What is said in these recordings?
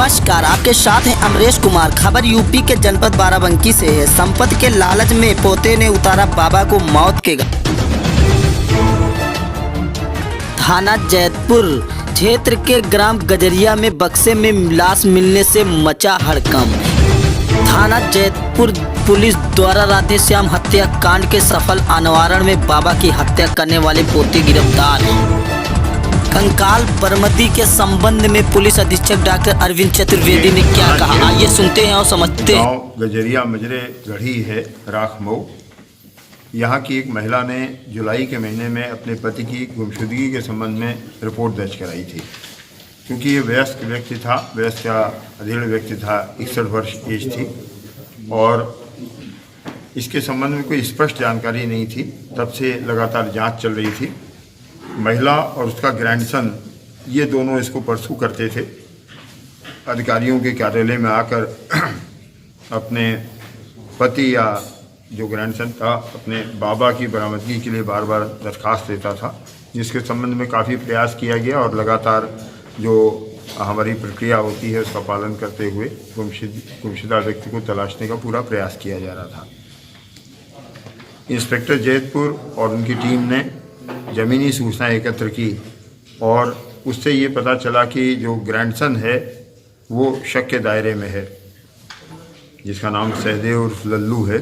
नमस्कार, आपके साथ हैं अमरेश कुमार। खबर यूपी के जनपद बाराबंकी से है। संपत्ति के लालच में पोते ने उतारा बाबा को मौत के घाट। थाना जैतपुर क्षेत्र के ग्राम गजरिया में बक्से में लाश मिलने से मचा हड़कंप। थाना जैतपुर पुलिस द्वारा राधेश्याम हत्याकांड के सफल अनावरण में बाबा की हत्या करने वाले पोते गिरफ्तार। कंकाल बरामदी के संबंध में पुलिस अधीक्षक डॉक्टर अरविंद चतुर्वेदी ने क्या कहा, आइए सुनते हैं और समझते हैं। गाँव गजरिया मजरे गढ़ी है राखमऊ। यहाँ की एक महिला ने जुलाई के महीने में अपने पति की गुमशुदगी के संबंध में रिपोर्ट दर्ज कराई थी। क्योंकि ये वयस्क व्यक्ति था, वयस्क या अधेड़ व्यक्ति था, 61 वर्ष एज थी और इसके संबंध में कोई स्पष्ट जानकारी नहीं थी। तब से लगातार जांच चल रही थी। महिला और उसका ग्रैंडसन ये दोनों इसको परसू करते थे। अधिकारियों के कार्यालय में आकर अपने पति या जो ग्रैंडसन था अपने बाबा की बरामदगी के लिए बार बार दरख्वास्त देता था, जिसके संबंध में काफ़ी प्रयास किया गया और लगातार जो हमारी प्रक्रिया होती है उसका पालन करते हुए गुमशुदा व्यक्ति को तलाशने का पूरा प्रयास किया जा रहा था। इंस्पेक्टर जैतपुर और उनकी टीम ने ज़मीनी सूचना एकत्र की और उससे ये पता चला कि जो ग्रैंडसन है वो शक के दायरे में है, जिसका नाम सहदेव उर्फ लल्लू है।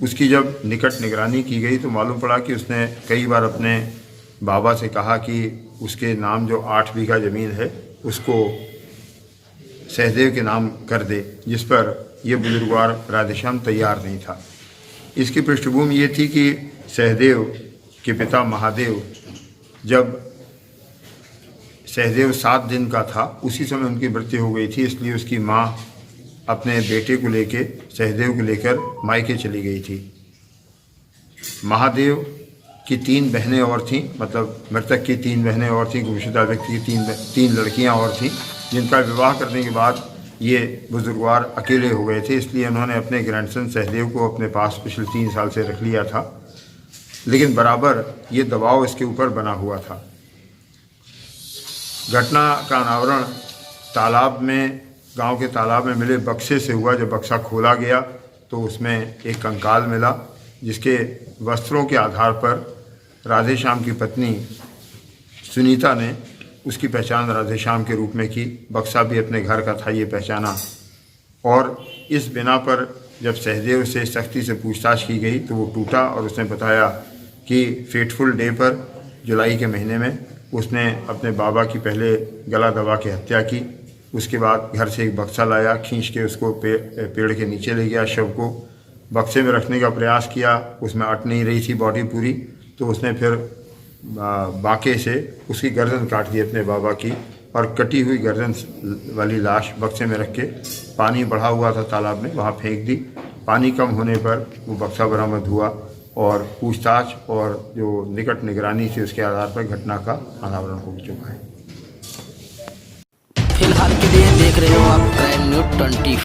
उसकी जब निकट निगरानी की गई तो मालूम पड़ा कि उसने कई बार अपने बाबा से कहा कि उसके नाम जो 8 बीघा ज़मीन है उसको सहदेव के नाम कर दे, जिस पर यह बुजुर्गवार राधेश्याम तैयार नहीं था। इसकी पृष्ठभूमि ये थी कि सहदेव के पिता महादेव, जब सहदेव 7 दिन का था उसी समय उनकी मृत्यु हो गई थी। इसलिए उसकी माँ अपने बेटे को लेके सहदेव को लेकर मायके चली गई थी। महादेव की 3 बहनें और थीं, मतलब मृतक की 3 बहनें और थीं, गुमशुदा व्यक्ति की 3 लड़कियां और थीं, जिनका विवाह करने के बाद ये बुजुर्गवार अकेले हो गए थे। इसलिए उन्होंने अपने ग्रैंडसन सहदेव को अपने पास पिछले 3 साल से रख लिया था, लेकिन बराबर ये दबाव इसके ऊपर बना हुआ था। घटना का अनावरण तालाब में, गांव के तालाब में मिले बक्से से हुआ। जब बक्सा खोला गया तो उसमें एक कंकाल मिला, जिसके वस्त्रों के आधार पर राधेश्याम की पत्नी सुनीता ने उसकी पहचान राधेश्याम के रूप में की। बक्सा भी अपने घर का था, ये पहचाना। और इस बिना पर जब सहदेव से सख्ती से पूछताछ की गई तो वो टूटा और उसने बताया कि फेटफुल डे पर जुलाई के महीने में उसने अपने बाबा की पहले गला दबा के हत्या की। उसके बाद घर से एक बक्सा लाया, खींच के उसको पेड़ के नीचे ले गया। शव को बक्से में रखने का प्रयास किया, उसमें अट नहीं रही थी बॉडी पूरी, तो उसने फिर बाके से उसकी गर्दन काट दी अपने बाबा की और कटी हुई गर्दन वाली लाश बक्से में रख के पानी बढ़ा हुआ था तालाब में, वहाँ फेंक दी। पानी कम होने पर वो बक्सा बरामद हुआ और पूछताछ और जो निकट निगरानी थी उसके आधार पर घटना का अनावरण हो चुका है। फिलहाल के लिए देख रहे हो आप क्राइम न्यूज़ 24।